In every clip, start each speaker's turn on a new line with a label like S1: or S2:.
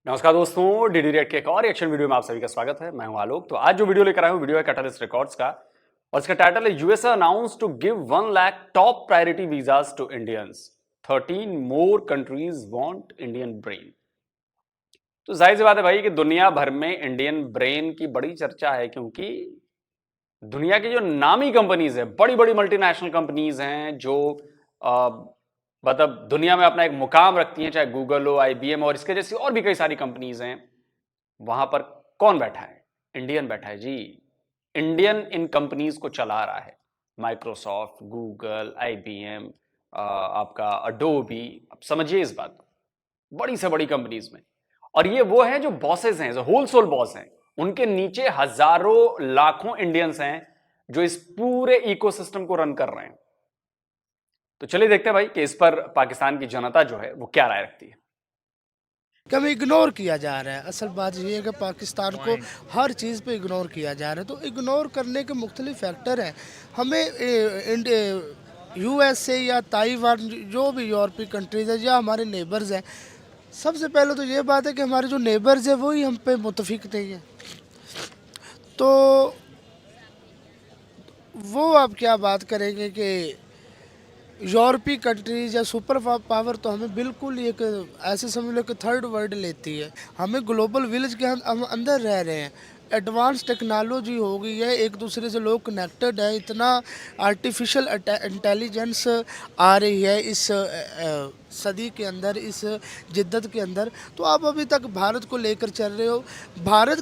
S1: नमस्कार दोस्तों, DD rate के एक और रिएक्शन वीडियो में आप सभी का स्वागत है। मैं हूं आलोक। तो आज जो वीडियो लेकर आया हूं, वीडियो है कैटलिस्ट रिकॉर्ड्स का और इसका टाइटल है USA announce to give 1 lakh top priority visas to Indians, 13 more countries want Indian brain. तो जाहिर सी बात है भाई कि दुनिया भर में इंडियन ब्रेन की बड़ी चर्चा है, क्योंकि दुनिया की जो नामी कंपनीज है, बड़ी बड़ी मल्टीनेशनल कंपनीज हैं जो मतलब दुनिया में अपना एक मुकाम रखती हैं, चाहे गूगल हो, आईबीएम और इसके जैसी और भी कई सारी कंपनीज हैं। वहां पर कौन बैठा है? इंडियन बैठा है जी। इंडियन इन कंपनीज को चला रहा है। माइक्रोसॉफ्ट, गूगल, आईबीएम, आपका अडोबी। अब समझिए इस बात को, बड़ी से बड़ी कंपनीज में। और ये वो हैं जो बॉसेस हैं, जो होलसेल बॉस हैं। उनके नीचे हजारों लाखों इंडियंस हैं जो इस पूरे इकोसिस्टम को रन कर रहे हैं। तो चलिए देखते हैं भाई कि इस पर पाकिस्तान की जनता जो है वो क्या राय रखती है।
S2: कभी इग्नोर किया जा रहा है। असल बात ये है कि पाकिस्तान को हर चीज़ पे इग्नोर किया जा रहा है। तो इग्नोर करने के मुख्तलिफ फैक्टर हैं। हमें यूएसए या ताइवान, जो भी यूरोपीय कंट्रीज़ है या हमारे नेबर्स हैं, सबसे पहले तो ये बात है कि हमारे जो नेबर्स है वही हम पे मुतफिक नहीं है। तो वो आप क्या बात करेंगे कि यूरोपीय कंट्रीज या सुपर पावर तो हमें बिल्कुल एक ऐसे समझ लो कि थर्ड वर्ल्ड लेती है। हमें ग्लोबल विलेज के हम अंदर रह रहे हैं। एडवांस टेक्नोलॉजी हो गई है, एक दूसरे से लोग कनेक्टेड है, इतना आर्टिफिशियल इंटेलिजेंस आ रही है इस सदी के अंदर, इस जिद्दत के अंदर। तो आप अभी तक भारत को लेकर चल रहे हो। भारत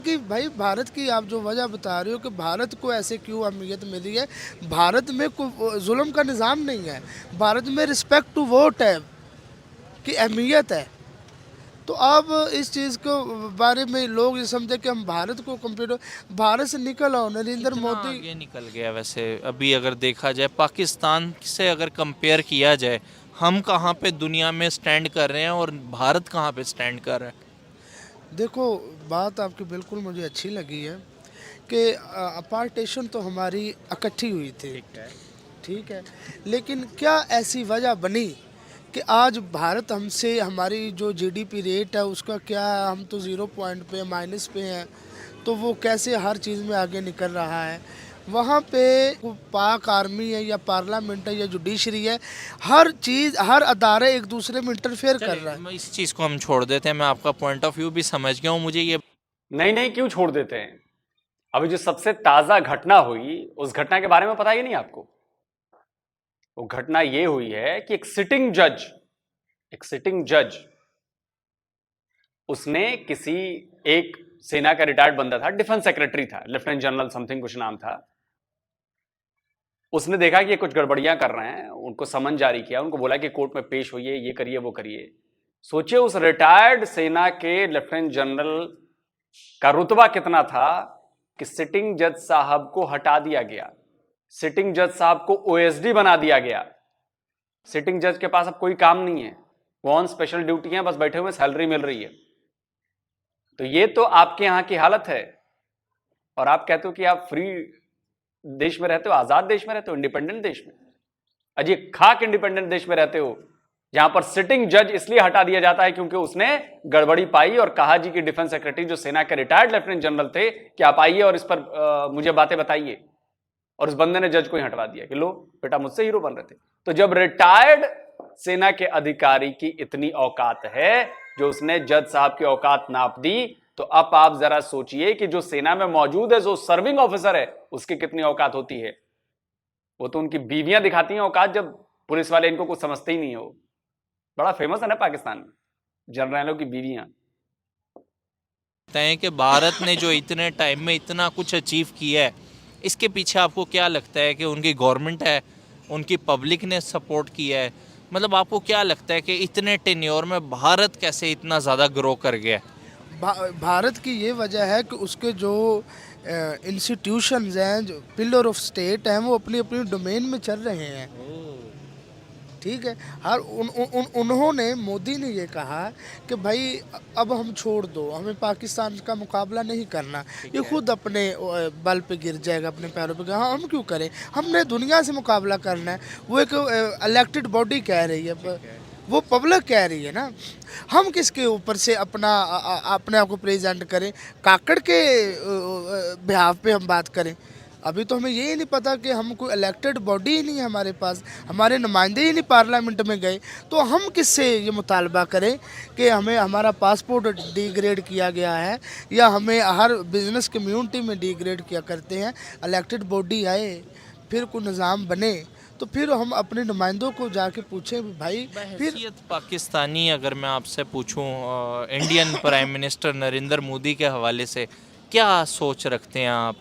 S2: की आप जो वजह बता रहे हो कि भारत को ऐसे क्यों अहमियत मिली है। भारत में कोई जुल्म का निज़ाम नहीं है। भारत में रिस्पेक्ट टू वोट है की अहमियत है। तो अब इस चीज़ को बारे में लोग ये समझे कि हम भारत को कंप्यूटर, भारत से निकल आओ। नरेंद्र
S3: कितना
S2: मोदी
S3: आगे निकल गया वैसे। अभी अगर देखा जाए पाकिस्तान से अगर कंपेयर किया जाए, हम कहाँ पे दुनिया में स्टैंड कर रहे हैं और भारत कहाँ पे स्टैंड कर रहा है।
S2: देखो, बात आपकी बिल्कुल मुझे अच्छी लगी है कि पार्टीशन तो हमारी इकट्ठी हुई थी, ठीक है। लेकिन क्या ऐसी वजह बनी कि आज भारत हमसे, हमारी जो जीडीपी रेट है उसका क्या है, हम तो 0 पॉइंट पे माइनस पे हैं। तो वो कैसे हर चीज़ में आगे निकल रहा है। वहाँ पे पाक आर्मी है या पार्लियामेंट है या जुडिशरी है, हर चीज़, हर अदारा एक दूसरे में इंटरफेयर कर रहा है।
S3: इस चीज़ को हम छोड़ देते हैं। मैं आपका पॉइंट ऑफ व्यू भी समझ गया हूँ। मुझे ये
S1: नहीं नहीं, क्यों छोड़ देते हैं? अभी जो सबसे ताजा घटना हुई, उस घटना के बारे में पता ही नहीं आपको? वो घटना ये हुई है कि एक सिटिंग जज उसने किसी, एक सेना का रिटायर्ड बंदा था, डिफेंस सेक्रेटरी था, लेफ्टिनेंट जनरल समथिंग कुछ नाम था। उसने देखा कि ये कुछ गड़बड़ियां कर रहे हैं, उनको समन जारी किया, उनको बोला कि कोर्ट में पेश होइए, ये करिए वो करिए। सोचिए उस रिटायर्ड सेना के लेफ्टिनेंट जनरल का रुतबा कितना था कि सिटिंग जज साहब को हटा दिया गया, सिटिंग जज साहब को ओएसडी बना दिया गया। सिटिंग जज के पास अब कोई काम नहीं है, वो ऑन स्पेशल ड्यूटी है, बस बैठे हुए सैलरी मिल रही है। तो ये तो आपके यहां की हालत है। और आप कहते हो कि आप फ्री देश में रहते हो, आजाद देश में रहते हो, इंडिपेंडेंट देश में। अजी खाक इंडिपेंडेंट देश में रहते हो, जहां पर सिटिंग जज इसलिए हटा दिया जाता है क्योंकि उसने गड़बड़ी पाई और कहा जी कि डिफेंस सेक्रेटरी जो सेना के रिटायर्ड लेफ्टिनेंट जनरल थे कि आप आइए और इस पर मुझे बातें बताइए। और उस बंदे ने जज को ही हटवा दिया कि लो बेटा, मुझसे हीरो बन रहे थे। तो जब रिटायर्ड सेना के अधिकारी की इतनी औकात है जो उसने जज साहब की औकात नाप दी, तो अब आप जरा सोचिए कि जो सेना में मौजूद है, जो सर्विंग ऑफिसर है, उसकी कितनी औकात होती है। वो तो उनकी बीवियां दिखाती हैं औकात, जब पुलिस वाले इनको कुछ समझते ही नहीं है। वो बड़ा फेमस है ना पाकिस्तान में, जनरलों की बीवियां।
S3: हैं कि भारत ने जो इतने टाइम में इतना कुछ अचीव किया है, इसके पीछे आपको क्या लगता है कि उनकी गवर्नमेंट है, उनकी पब्लिक ने सपोर्ट किया है? मतलब आपको क्या लगता है कि इतने टेन्योर में भारत कैसे इतना ज़्यादा ग्रो कर गया है?
S2: भारत की ये वजह है कि उसके जो इंस्टीट्यूशंस हैं, जो पिलर ऑफ स्टेट हैं, वो अपनी अपनी डोमेन में चल रहे हैं, ठीक है। हर उन्होंने, मोदी ने ये कहा कि भाई अब हम छोड़ दो, हमें पाकिस्तान का मुकाबला नहीं करना, ये खुद अपने बल पे गिर जाएगा, अपने पैरों पे। हाँ, हम क्यों करें, हमने दुनिया से मुकाबला करना है। वो एक इलेक्टेड बॉडी कह रही है, वो पब्लिक कह रही है ना, हम किसके ऊपर से अपने आप को प्रेजेंट करें, काकड़ के बिहाफ पे हम बात करें। अभी तो हमें ये ही नहीं पता कि हम कोई इलेक्टेड बॉडी ही नहीं है हमारे पास, हमारे नुमाइंदे ही नहीं पार्लियामेंट में गए, तो हम किससे ये मुतालबा करें कि हमें हमारा पासपोर्ट डिग्रेड किया गया है या हमें हर बिजनेस कम्युनिटी में डिग्रेड किया करते हैं। इलेक्टेड बॉडी आए, फिर कोई निज़ाम बने, तो फिर हम अपने नुमाइंदों को जाके पूछें भाई। फिर
S3: बहैसियत पाकिस्तानी अगर मैं आपसे पूछूं, Indian prime minister Narendra Modi के हवाले से क्या सोच रखते हैं आप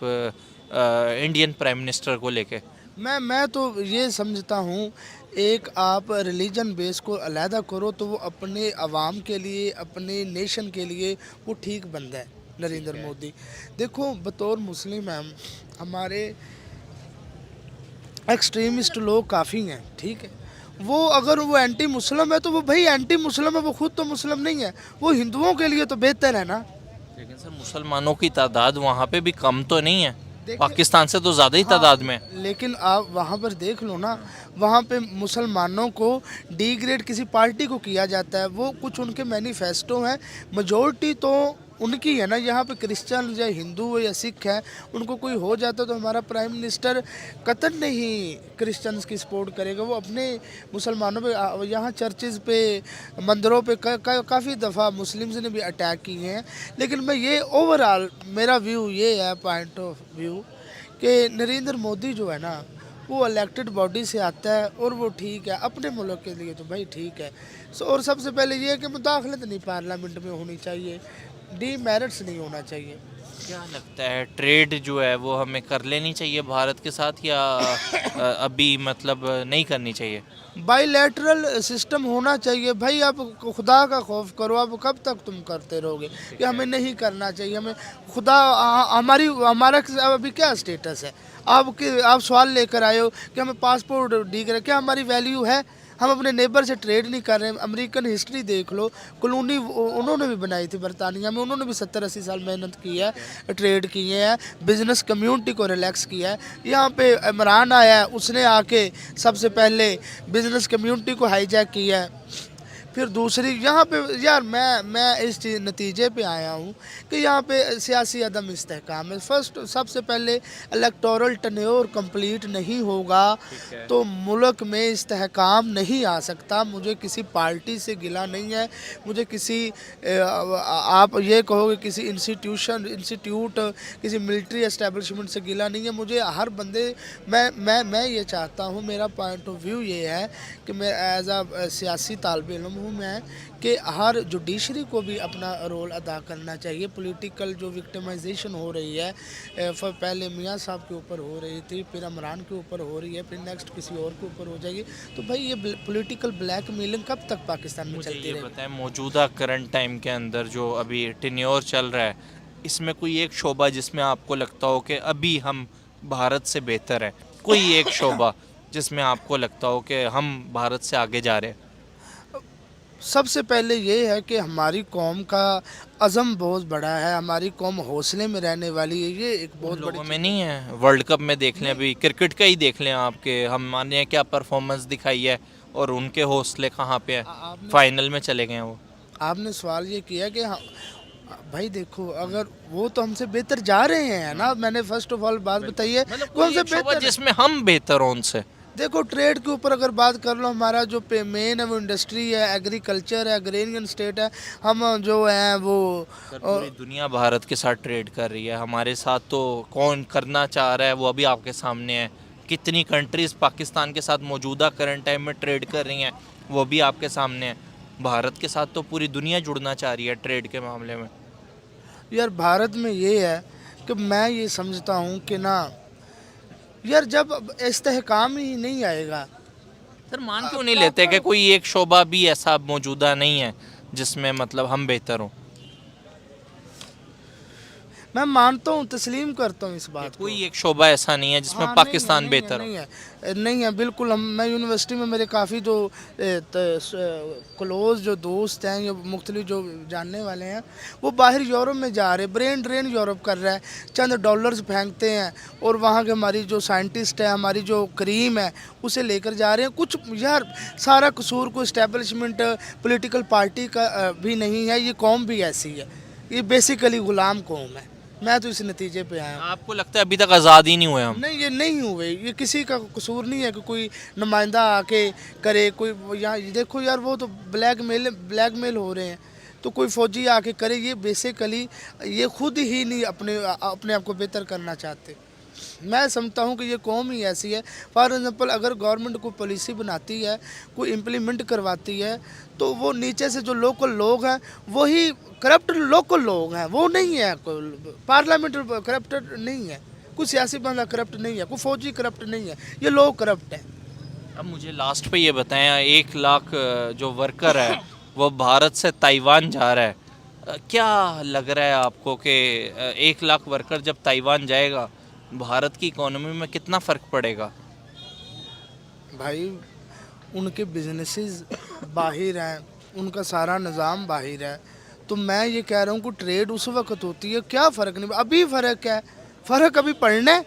S3: इंडियन प्राइम मिनिस्टर को लेके?
S2: मैं तो ये समझता हूँ, एक आप रिलीजन बेस को अलहदा करो तो वो अपने अवाम के लिए, अपने नेशन के लिए वो ठीक बंदा है नरेंद्र मोदी। देखो बतौर मुस्लिम है, हमारे एक्सट्रीमिस्ट लोग काफ़ी हैं, ठीक है। वो अगर वो एंटी मुस्लिम है तो वो भाई एंटी मुस्लिम है, वो खुद तो मुस्लिम नहीं है, वो हिंदुओं के लिए तो बेहतर है ना।
S3: लेकिन सर मुसलमानों की तादाद वहाँ पे भी कम तो नहीं है,
S2: देखिए-
S3: पाकिस्तान से तो ज़्यादा ही तादाद में है।
S2: लेकिन आप वहाँ पर देख लो ना, वहाँ पे मुसलमानों को डिग्रेड किसी पार्टी को किया जाता है, वो कुछ उनके मैनिफेस्टो हैं, मेजॉरिटी तो उनकी है ना। यहाँ पे क्रिश्चियन या हिंदू या सिख है, उनको कोई हो जाता तो हमारा प्राइम मिनिस्टर कतई नहीं क्रिश्चियंस की सपोर्ट करेगा, वो अपने मुसलमानों पे, यहाँ चर्चेज़ पे, मंदिरों पे काफ़ी दफ़ा मुस्लिम्स ने भी अटैक किए हैं। लेकिन मैं ये ओवरऑल मेरा व्यू ये है, पॉइंट ऑफ व्यू, कि नरेंद्र मोदी जो है ना वो इलेक्टेड बॉडी से आता है और वो ठीक है अपने मुल्क के लिए, तो भाई ठीक है। और सबसे पहले ये है कि मुदाखलत नहीं पार्लियामेंट में होनी चाहिए, डीमेरिट्स नहीं होना चाहिए।
S3: क्या लगता है ट्रेड जो है वो हमें कर लेनी चाहिए भारत के साथ, या अभी मतलब नहीं करनी चाहिए?
S2: बाईलैटरल सिस्टम होना चाहिए भाई। आप खुदा का खौफ करो, आप कब तक तुम करते रहोगे कि हमें नहीं करना चाहिए, हमें खुदा हमारा अभी क्या स्टेटस है? आप सवाल लेकर आए हो कि हमें पासपोर्ट डी कर, क्या हमारी वैल्यू है? हम अपने नेबर से ट्रेड नहीं कर रहे हैं। अमेरिकन हिस्ट्री देख लो, कॉलोनी उन्होंने भी बनाई थी बरतानिया में, उन्होंने भी 70-80 साल मेहनत की है, ट्रेड किए हैं, बिजनेस कम्युनिटी को रिलैक्स किया है। यहाँ पे इमरान आया है, उसने आके सबसे पहले बिजनेस कम्युनिटी को हाईजैक किया है। फिर दूसरी यहाँ पे यार मैं इस चीज़ नतीजे पे आया हूँ कि यहाँ पे सियासी अदम इस्तेहकाम है। फर्स्ट सबसे पहले इलेक्टोरल टन्योर कंप्लीट नहीं होगा तो मुल्क में इस्तेहकाम नहीं आ सकता। मुझे किसी पार्टी से गिला नहीं है, मुझे किसी आप ये कहोगे किसी इंस्टीट्यूट किसी मिलिट्री एस्टेब्लिशमेंट से गिला नहीं है। मुझे हर बंदे मैं ये चाहता हूँ, मेरा पॉइंट ऑफ व्यू ये है कि मैं एज आ सियासी तालिब इल्म हूँ मैं, कि हर जुडिशरी को भी अपना रोल अदा करना चाहिए। पॉलिटिकल जो विक्टिमाइजेशन हो रही है, पहले मियाँ साहब के ऊपर हो रही थी, फिर इमरान के ऊपर हो रही है, फिर नेक्स्ट किसी और के ऊपर हो जाएगी, तो भाई ये पॉलिटिकल ब्लैकमेलिंग कब तक पाकिस्तान में
S3: मुझे
S2: चलती
S3: ये
S2: रहेगी?
S3: बताएं, मौजूदा करंट टाइम के अंदर जो अभी टेन्योर चल रहा है, इसमें कोई एक शोबा जिसमें आपको लगता हो कि अभी हम भारत से बेहतर है? कोई एक शोबा जिसमें आपको लगता हो कि हम भारत से आगे जा रहे हैं?
S2: सबसे पहले ये है कि हमारी कौम का अज़म बहुत बड़ा है, हमारी कौम हौसले में रहने वाली है, ये एक बहुत बड़ी
S3: लोगों में नहीं है। वर्ल्ड कप में देख लें, अभी क्रिकेट का ही देख लें, आपके हमने क्या परफॉर्मेंस दिखाई है और उनके हौसले कहाँ पे है, फाइनल में चले गए हैं वो।
S2: आपने सवाल ये किया कि भाई देखो, अगर वो तो हमसे बेहतर जा रहे हैं ना, मैंने फर्स्ट ऑफ ऑल बात बताई है
S3: मतलब
S2: वो हमसे
S3: कोई एक शोबा
S2: बेहतर।
S3: जिसमें हम बेहतर हों उनसे।
S2: देखो ट्रेड के ऊपर अगर बात कर लो, हमारा जो मेन है वो इंडस्ट्री है, एग्रीकल्चर है, अग्रेरियन स्टेट है, हम जो है वो
S3: पूरी दुनिया भारत के साथ ट्रेड कर रही है, हमारे साथ तो कौन करना चाह रहा है वो अभी आपके सामने है। कितनी कंट्रीज़ पाकिस्तान के साथ मौजूदा करंट टाइम में ट्रेड कर रही हैं वो भी आपके सामने है। भारत के साथ तो पूरी दुनिया जुड़ना चाह रही है ट्रेड के मामले में।
S2: यार भारत में ये है कि मैं ये समझता हूँ कि ना यार, जब इस्तेहकाम ही नहीं आएगा।
S3: सर मान क्यों नहीं लेते कि कोई एक शोबा भी ऐसा मौजूदा नहीं है जिसमें मतलब हम बेहतर हों?
S2: मैं मानता हूँ, तस्लीम करता हूँ इस बात को।
S3: कोई एक शोबा ऐसा नहीं है जिसमें
S2: हाँ,
S3: पाकिस्तान
S2: नहीं
S3: बेहतर हो।
S2: नहीं है, नहीं है बिल्कुल। हम मैं यूनिवर्सिटी में मेरे काफ़ी जो क्लोज जो दोस्त हैं या मुख्तलिफ जो जानने वाले हैं, वो बाहर यूरोप में जा रहे, ब्रेन ड्रेन यूरोप कर रहा है, चंद डॉलर्स फेंकते हैं और वहाँ के हमारी जो साइंटिस्ट है, हमारी जो करीम है, उसे लेकर जा रहे हैं। कुछ यार सारा कसूर को इस्टेब्लिशमेंट पॉलिटिकल पार्टी का भी नहीं है, ये कौम भी ऐसी है, ये बेसिकली ग़ुलाम कौम है। मैं तो इस नतीजे पे आया हूँ।
S3: आपको लगता है अभी तक आज़ाद ही नहीं हुए हम?
S2: नहीं, ये नहीं हुए, ये किसी का कसूर नहीं है कि कोई नुमाइंदा आके करे। कोई यहाँ देखो यार, वो तो ब्लैकमेल हो रहे हैं, तो कोई फौजी आके करे। ये बेसिकली ये खुद ही नहीं अपने आप को बेहतर करना चाहते। मैं समझता हूँ कि ये कौम ही ऐसी है। फॉर एग्ज़ाम्पल, अगर गवर्नमेंट कोई पॉलिसी बनाती है, कोई इम्प्लीमेंट करवाती है, तो वो नीचे से जो लोकल लोग हैं वही करप्ट लोकल लोग हैं, वो नहीं है। पार्लियामेंट करप्ट नहीं है, कोई सियासी बंदा करप्ट नहीं है, कोई फौजी करप्ट नहीं है, ये लोग करप्ट हैं।
S3: अब मुझे लास्ट पे ये बताएं, 1 लाख जो वर्कर है वो भारत से ताइवान जा रहा है, क्या लग रहा है आपको कि 1 लाख वर्कर जब ताइवान जाएगा भारत की इकोनॉमी में कितना फ़र्क पड़ेगा?
S2: भाई, उनके बिजनेसेस बाहर हैं, उनका सारा निज़ाम बाहर है, तो मैं ये कह रहा हूँ कि ट्रेड उस वक्त होती है, क्या फ़र्क नहीं। अभी फ़र्क है, फ़र्क अभी पढ़ना है,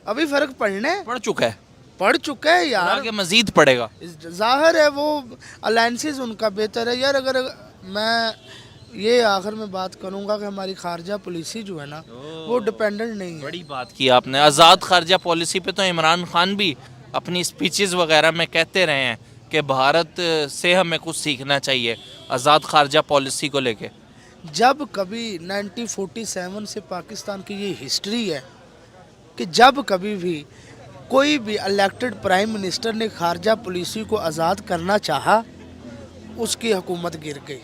S2: अभी फ़र्क पढ़ना है,
S3: पड़ चुका है,
S2: पढ़ चुका है
S3: और
S2: यार।
S3: आगे मज़ीद पड़ेगा।
S2: ज़ाहिर है वो अलायंसेस उनका बेहतर है यार। अगर मैं ये आखिर में बात करूँगा कि हमारी खारजा पॉलिसी जो है ना, वो डिपेंडेंट नहीं है।
S3: बड़ी बात की आपने। आज़ाद खारजा पॉलिसी पे तो इमरान खान भी अपनी स्पीचेस वगैरह में कहते रहे हैं कि भारत से हमें कुछ सीखना चाहिए आज़ाद खारजा पॉलिसी को लेके।
S2: जब कभी 1947 से पाकिस्तान की ये हिस्ट्री है कि जब कभी भी कोई भी इलेक्टेड प्राइम मिनिस्टर ने खारजा पॉलिसी को आज़ाद करना चाहा, उसकी हुकूमत गिर गई।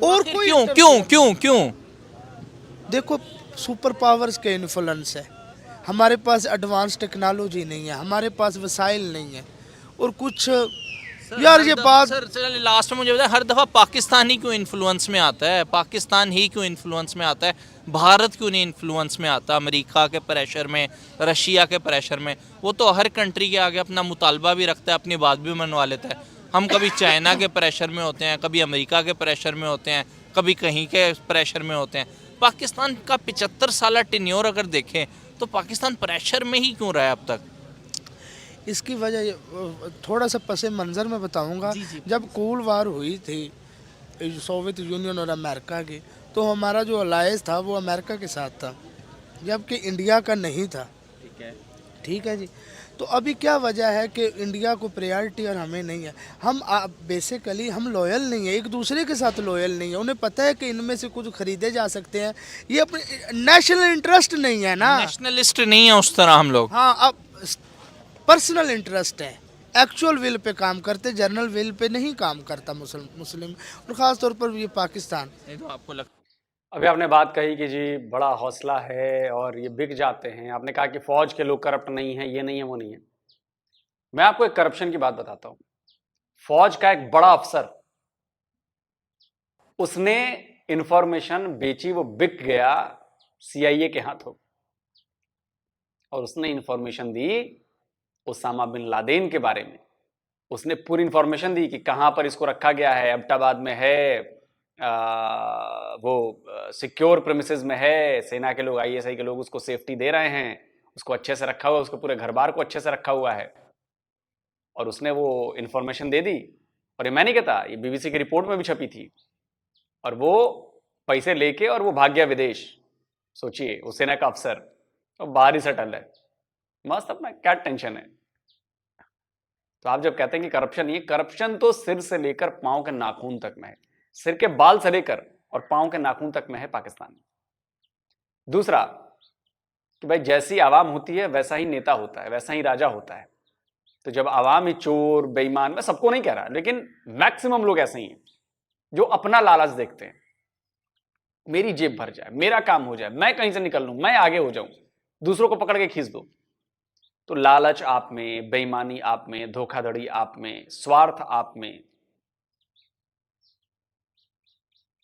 S2: और कोई
S3: क्यों क्यों क्यों क्यों?
S2: देखो, सुपर पावर्स के इन्फ्लुएंस है, हमारे पास एडवांस टेक्नोलॉजी नहीं है, हमारे पास वसाइल नहीं है, और कुछ यार ये बात।
S3: सर लास्ट में मुझे बताएं, हर दफ़ा पाकिस्तान ही क्यों इन्फ्लुएंस में आता है? पाकिस्तान ही क्यों इन्फ्लुएंस में आता है? भारत क्यों नहीं इन्फ्लुएंस में आता? अमेरिका के प्रेशर में, रशिया के प्रेशर में? वो तो हर कंट्री के आगे अपना मुतालबा भी रखता है, अपनी बात भी मनवा लेता है। हम कभी चाइना के प्रेशर में होते हैं, कभी अमेरिका के प्रेशर में होते हैं, कभी कहीं के प्रेशर में होते हैं। पाकिस्तान का 75 साल टेन्योर अगर देखें तो पाकिस्तान प्रेशर में ही क्यों रहा है अब तक?
S2: इसकी वजह थोड़ा सा पसे मंज़र में बताऊंगा। जब कोल्ड वार हुई थी सोवियत यूनियन और अमेरिका की, तो हमारा जो अलायंस था वो अमेरिका के साथ था, जबकि इंडिया का नहीं था। ठीक है जी। तो अभी क्या वजह है कि इंडिया को प्रायोरिटी और हमें नहीं है? हम बेसिकली हम लॉयल नहीं है, एक दूसरे के साथ लॉयल नहीं है। उन्हें पता है कि इनमें से कुछ खरीदे जा सकते हैं, ये अपने नेशनल इंटरेस्ट नहीं है ना।
S3: नेशनलिस्ट नहीं है उस तरह हम लोग।
S2: हाँ, अब पर्सनल इंटरेस्ट है, एक्चुअल विल पे काम करते, जर्नल विल पे नहीं काम करता मुस्लिम, और ख़ास तौर पर ये पाकिस्तान।
S3: नहीं तो आपको लगता
S1: अभी आपने बात कही कि जी बड़ा हौसला है और ये बिक जाते हैं। आपने कहा कि फौज के लोग करप्ट नहीं है, ये नहीं है, वो नहीं है। मैं आपको एक करप्शन की बात बताता हूं। फौज का एक बड़ा अफसर, उसने इंफॉर्मेशन बेची, वो बिक गया सीआईए के हाथों, और उसने इंफॉर्मेशन दी उसामा बिन लादेन के बारे में। उसने पूरी इंफॉर्मेशन दी कि कहां पर इसको रखा गया है, एबटाबाद में है, वो सिक्योर प्रेमिसेस में है, सेना के लोग, आईएसआई के लोग उसको सेफ्टी दे रहे हैं, उसको अच्छे से रखा हुआ है, उसको पूरे घर बार को अच्छे से रखा हुआ है, और उसने वो इंफॉर्मेशन दे दी। और ये मैं नहीं कहता, ये बीबीसी की रिपोर्ट में भी छपी थी। और वो पैसे लेके और वो भाग गया विदेश। सोचिए, वो सेना का अफसर और बाहर ही सेटल है, मस्त अपना, क्या टेंशन है। तो आप जब कहते हैं कि करप्शन, ये करप्शन तो सिर से लेकर पांव के नाखून तक में है, सिर के बाल से लेकर और पांव के नाखून तक में है पाकिस्तान में। दूसरा कि भाई जैसी आवाम होती है वैसा ही नेता होता है, वैसा ही राजा होता है। तो जब आवाम ही चोर बेईमान, मैं सबको नहीं कह रहा, लेकिन मैक्सिमम लोग ऐसे ही हैं जो अपना लालच देखते हैं, मेरी जेब भर जाए, मेरा काम हो जाए, मैं कहीं से निकल लूं, मैं आगे हो जाऊं, दूसरों को पकड़ के खींच दो। तो लालच आप में, बेईमानी आप में, धोखाधड़ी आप में, स्वार्थ आप में,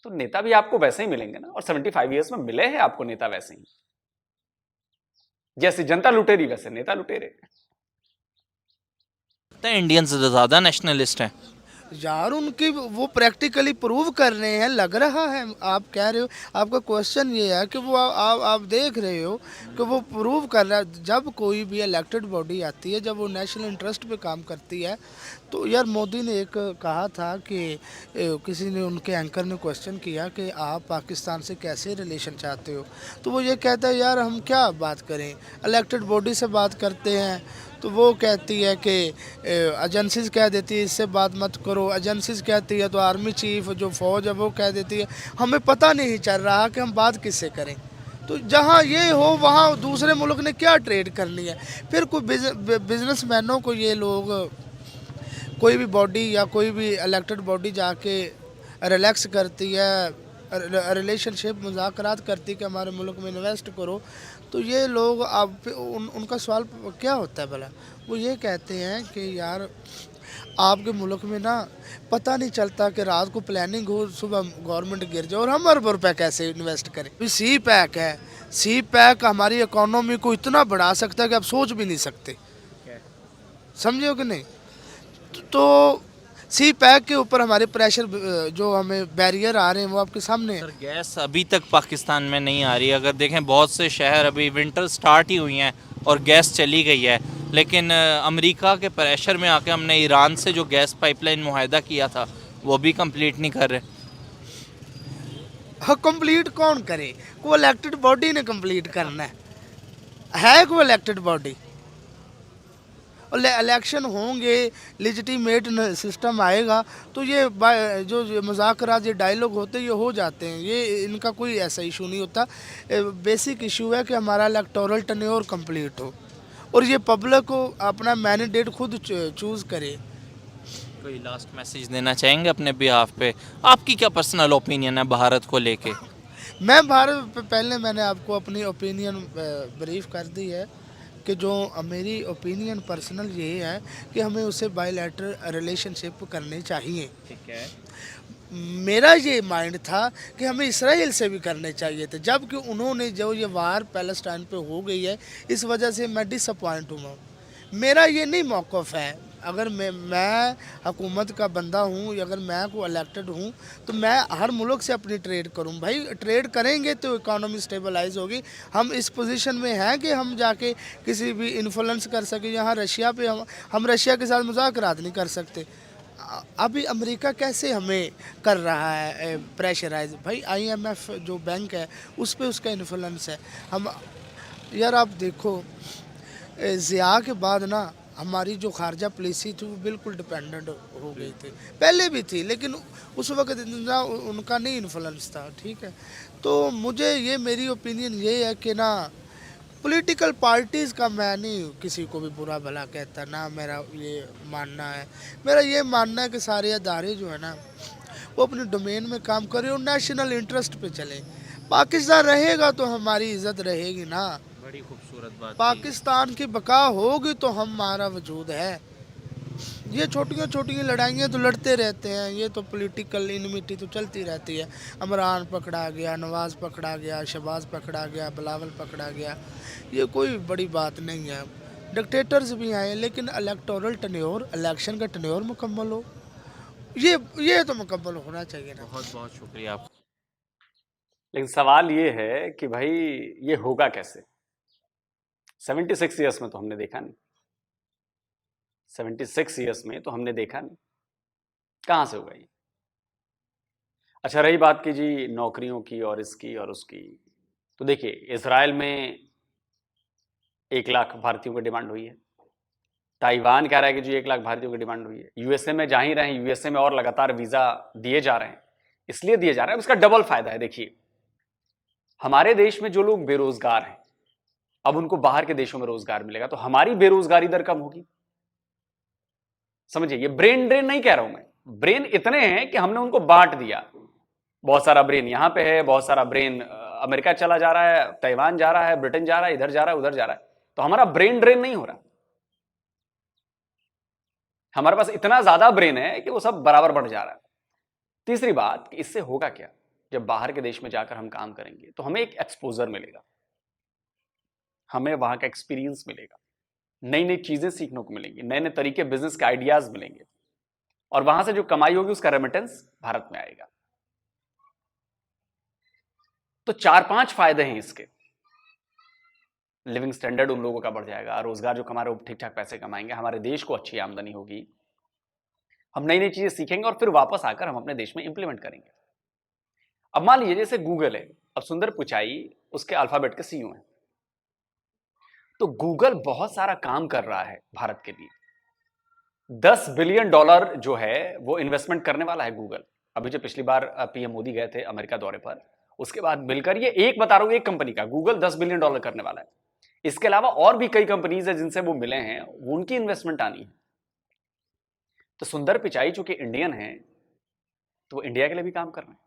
S1: तो नेता भी आपको वैसे ही मिलेंगे ना, और 75 ईयर्स में मिले हैं आपको नेता वैसे ही। जैसे जनता लुटेरी वैसे नेता लुटेरे।
S3: इंडियंस ज़्यादा नेशनलिस्ट हैं।
S2: यार उनकी वो प्रैक्टिकली प्रूव कर रहे हैं, लग रहा है। आप कह रहे हो, आपका क्वेश्चन ये है कि वो आप देख रहे हो कि वो प्रूव कर रहा है। जब कोई भी इलेक्टेड बॉडी आती है, जब वो नेशनल इंटरेस्ट पे काम करती है, तो यार मोदी ने एक कहा था कि किसी ने, उनके एंकर ने क्वेश्चन किया कि आप पाकिस्तान से कैसे रिलेशन चाहते हो, तो वो ये कहता है यार हम क्या बात करें, इलेक्टेड बॉडी से बात करते हैं। तो वो कहती है कि एजेंसीज कह देती है इससे बात मत करो, एजेंसीज कहती है तो आर्मी चीफ जो फ़ौज है वो कह देती है। हमें पता नहीं चल रहा कि हम बात किससे करें। तो जहाँ ये हो वहाँ दूसरे मुल्क ने क्या ट्रेड करनी है। फिर कोई बिजनेसमैनों को ये लोग, कोई भी बॉडी या कोई भी इलेक्टेड बॉडी जाके रिलैक्स करती है, रिलेशनशिप मुज़ाकरात करती है कि हमारे मुल्क में इन्वेस्ट करो, तो ये लोग आप उनका सवाल क्या होता है भला। वो ये कहते हैं कि यार आपके मुल्क में ना पता नहीं चलता कि रात को प्लानिंग हो, सुबह गवर्नमेंट गिर जाए, और हम अरब रुपये कैसे इन्वेस्ट करें। सी पैक है, सी पैक हमारी इकोनॉमी को इतना बढ़ा सकता है कि आप सोच भी नहीं सकते, समझे हो कि नहीं। तो सी पैक के ऊपर हमारे प्रेशर जो हमें बैरियर आ रहे हैं वो आपके सामने है।
S3: सर गैस अभी तक पाकिस्तान में नहीं आ रही। अगर देखें बहुत से शहर अभी विंटर स्टार्ट ही हुई हैं और गैस चली गई है, लेकिन अमेरिका के प्रेशर में आके हमने ईरान से जो गैस पाइपलाइन मुआहदा किया था वो भी कंप्लीट नहीं कर रहे।
S2: हाँ, कंप्लीट कौन करे, वो इलेक्टेड बॉडी ने कंप्लीट करना है कोई इलेक्टेड बॉडी। और इलेक्शन होंगे, लेजिटिमेट सिस्टम आएगा, तो ये जो मुज़ाकरात, ये डायलॉग होते ये हो जाते हैं। ये इनका कोई ऐसा इशू नहीं होता। बेसिक इशू है कि हमारा इलेक्टोरल टर्न्योर कंप्लीट हो और ये पब्लिक को अपना मैंडेट खुद चूज़ करे।
S3: कोई लास्ट मैसेज देना चाहेंगे अपने बिहाफ पे? आपकी क्या पर्सनल ओपिनियन है भारत को लेके?
S2: मैं भारत पहले मैंने आपको अपनी ओपिनियन ब्रीफ कर दी है कि जो मेरी ओपिनियन पर्सनल ये है कि हमें उससे बायलैटरल रिलेशनशिप करने चाहिए।
S3: ठीक है।
S2: मेरा ये माइंड था कि हमें इसराइल से भी करने चाहिए थे, जबकि उन्होंने जो ये वार पैलेस्टाइन पे हो गई है, इस वजह से मैं डिसअपॉइंट हूँ। मेरा ये नहीं मौक़िफ़ है। अगर मैं हुकूमत का बंदा हूँ, अगर मैं को इलेक्टेड हूँ, तो मैं हर मुल्क से अपनी ट्रेड करूँ। भाई ट्रेड करेंगे तो इकोनॉमी स्टेबलाइज होगी। हम इस पोजीशन में हैं कि हम जाके किसी भी इन्फ्लुएंस कर सकें। यहाँ रशिया पे हम रशिया के साथ मुज़ाकरात नहीं कर सकते। अभी अमेरिका कैसे हमें कर रहा है प्रेशराइज। भाई IMF जो बैंक है उस पर उसका इन्फ्लुएंस है। हम यार आप देखो, ज़िया के बाद ना हमारी जो खारजा पॉलिसी थी वो बिल्कुल डिपेंडेंट हो गई थी। पहले भी थी लेकिन उस वक्त इतना उनका नहीं इन्फ्लुएंस था। ठीक है, तो मुझे ये, मेरी ओपिनियन ये है कि ना पॉलिटिकल पार्टीज़ का मैं नहीं किसी को भी बुरा भला कहता, ना मेरा ये मानना है। मेरा ये मानना है कि सारे अदारे जो है ना वो अपने डोमेन में काम करें और नेशनल इंटरेस्ट पे चलें। पाकिस्तान रहेगा तो हमारी इज़्ज़त रहेगी ना।
S3: बड़ी खूबसूरत बात।
S2: पाकिस्तान की बका होगी तो हमारा वजूद है। ये छोटियाँ छोटियाँ लड़ाइयाँ तो लड़ते रहते हैं, ये तो पॉलिटिकल इनमिटी तो चलती रहती है। इमरान पकड़ा गया, नवाज़ पकड़ा गया, शहबाज पकड़ा गया, बिलावल पकड़ा गया, ये कोई बड़ी बात नहीं है। डिक्टेटर्स भी आए लेकिन इलेक्टोरल टर्न्योर, इलेक्शन का टर्न्योर मुकम्मल हो, ये तो मुकम्मल होना चाहिए ना।
S3: बहुत बहुत शुक्रिया आपका।
S1: लेकिन सवाल ये है कि भाई ये होगा कैसे। 76 ईयर्स में तो हमने देखा नहीं, 76 ईयर्स में तो हमने देखा नहीं, कहाँ से होगा ये। अच्छा, रही बात की जी नौकरियों की और इसकी और उसकी, तो देखिए इजराइल में 1 लाख भारतीयों की डिमांड हुई है। ताइवान कह रहा है कि जी 1 लाख भारतीयों की डिमांड हुई है। यूएसए में जा ही रहे हैं, यूएसए में और लगातार वीजा दिए जा रहे हैं, इसलिए दिए जा रहे हैं, उसका डबल फायदा है। देखिए हमारे देश में जो लोग बेरोजगार हैं, अब उनको बाहर के देशों में रोजगार मिलेगा तो हमारी बेरोजगारी दर कम होगी। समझिए, ये ब्रेन ड्रेन नहीं कह रहा हूं मैं, ब्रेन इतने हैं कि हमने उनको बांट दिया। बहुत सारा ब्रेन यहां पे है, बहुत सारा ब्रेन अमेरिका चला जा रहा है, ताइवान जा रहा है, ब्रिटेन जा रहा है, इधर जा रहा है, उधर जा रहा है, तो हमारा ब्रेन ड्रेन नहीं हो रहा। हमारे पास इतना ज्यादा ब्रेन है कि वो सब बराबर बढ़ जा रहा है। तीसरी बात कि इससे होगा क्या, जब बाहर के देश में जाकर हम काम करेंगे तो हमें एक एक्सपोजर मिलेगा, हमें वहां का एक्सपीरियंस मिलेगा, नई नई चीजें सीखने को मिलेंगी, नए नए तरीके बिजनेस के आइडियाज मिलेंगे, और वहां से जो कमाई होगी उसका रेमिटेंस भारत में आएगा। तो 4-5 फायदे हैं इसके। लिविंग स्टैंडर्ड उन लोगों का बढ़ जाएगा, रोजगार जो कमा रहे वो ठीक ठाक पैसे कमाएंगे, हमारे देश को अच्छी आमदनी होगी, हम नई नई चीजें सीखेंगे और फिर वापस आकर हम अपने देश में इंप्लीमेंट करेंगे। अब मान लीजिए जैसे गूगल है, अब सुंदर पिचाई उसके अल्फाबेट के सीईओ हैं, तो गूगल बहुत सारा काम कर रहा है भारत के लिए। $10 बिलियन जो है वो इन्वेस्टमेंट करने वाला है गूगल। अभी जो पिछली बार पीएम मोदी गए थे अमेरिका दौरे पर, उसके बाद मिलकर ये एक बता रहा हूं, एक कंपनी का गूगल $10 बिलियन करने वाला है। इसके अलावा और भी कई कंपनीज है जिनसे वो मिले हैं, उनकी इन्वेस्टमेंट आनी है। तो सुंदर पिचाई चूंकि इंडियन है तो वो इंडिया के लिए भी काम कर रहे हैं।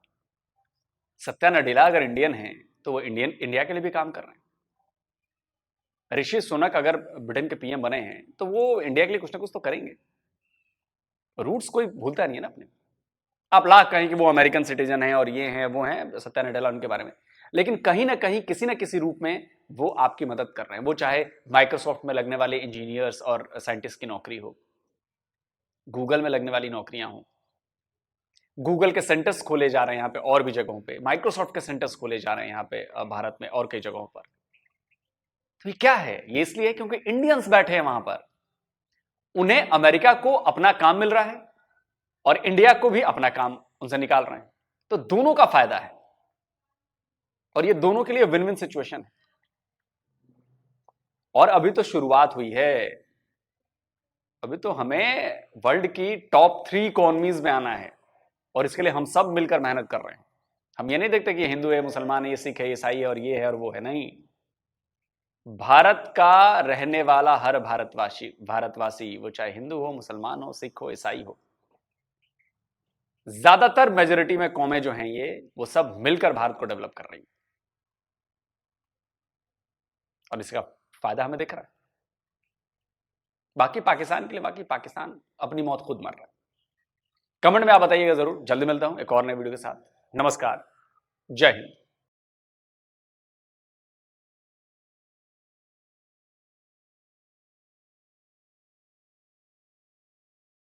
S1: सत्या नडेला अगर इंडियन है तो वो इंडिया के लिए भी काम कर रहे हैं। ऋषि सुनक अगर ब्रिटेन के पीएम बने हैं तो वो इंडिया के लिए कुछ ना कुछ तो करेंगे। रूट्स कोई भूलता नहीं है ना अपने। आप लाख कहें कि वो अमेरिकन सिटीजन है और ये हैं वो हैं, सत्या नडेला उनके बारे में, लेकिन कहीं ना कहीं किसी ना किसी रूप में वो आपकी मदद कर रहे हैं। वो चाहे माइक्रोसॉफ्ट में लगने वाले इंजीनियर्स और साइंटिस्ट की नौकरी हो, गूगल में लगने वाली नौकरियां हो, गूगल के सेंटर्स खोले जा रहे हैं यहाँ पे और भी जगहों पे, माइक्रोसॉफ्ट के सेंटर्स खोले जा रहे हैं यहाँ पे भारत में और कई जगहों पर। तो ये क्या है? ये इसलिए क्योंकि इंडियंस बैठे हैं वहां पर, उन्हें अमेरिका को अपना काम मिल रहा है और इंडिया को भी अपना काम उनसे निकाल रहे हैं। तो दोनों का फायदा है और ये दोनों के लिए विन विन सिचुएशन है। और अभी तो शुरुआत हुई है, अभी तो हमें वर्ल्ड की टॉप 3 इकोनॉमीज में आना है और इसके लिए हम सब मिलकर मेहनत कर रहे हैं। हम ये नहीं देखते कि हिंदू है, मुसलमान है, ये सिख है, ईसाई है और ये है और वो है, नहीं। भारत का रहने वाला हर भारतवासी वो चाहे हिंदू हो, मुसलमान हो, सिख हो, ईसाई हो, ज्यादातर मेजोरिटी में कौमें जो हैं ये वो सब मिलकर भारत को डेवलप कर रही हैं और इसका फायदा हमें दिख रहा है। बाकी पाकिस्तान के लिए, बाकी पाकिस्तान अपनी मौत खुद मर रहा है। कमेंट में आप बताइएगा जरूर। जल्दी मिलता हूं एक और नए वीडियो के साथ। नमस्कार, जय हिंद।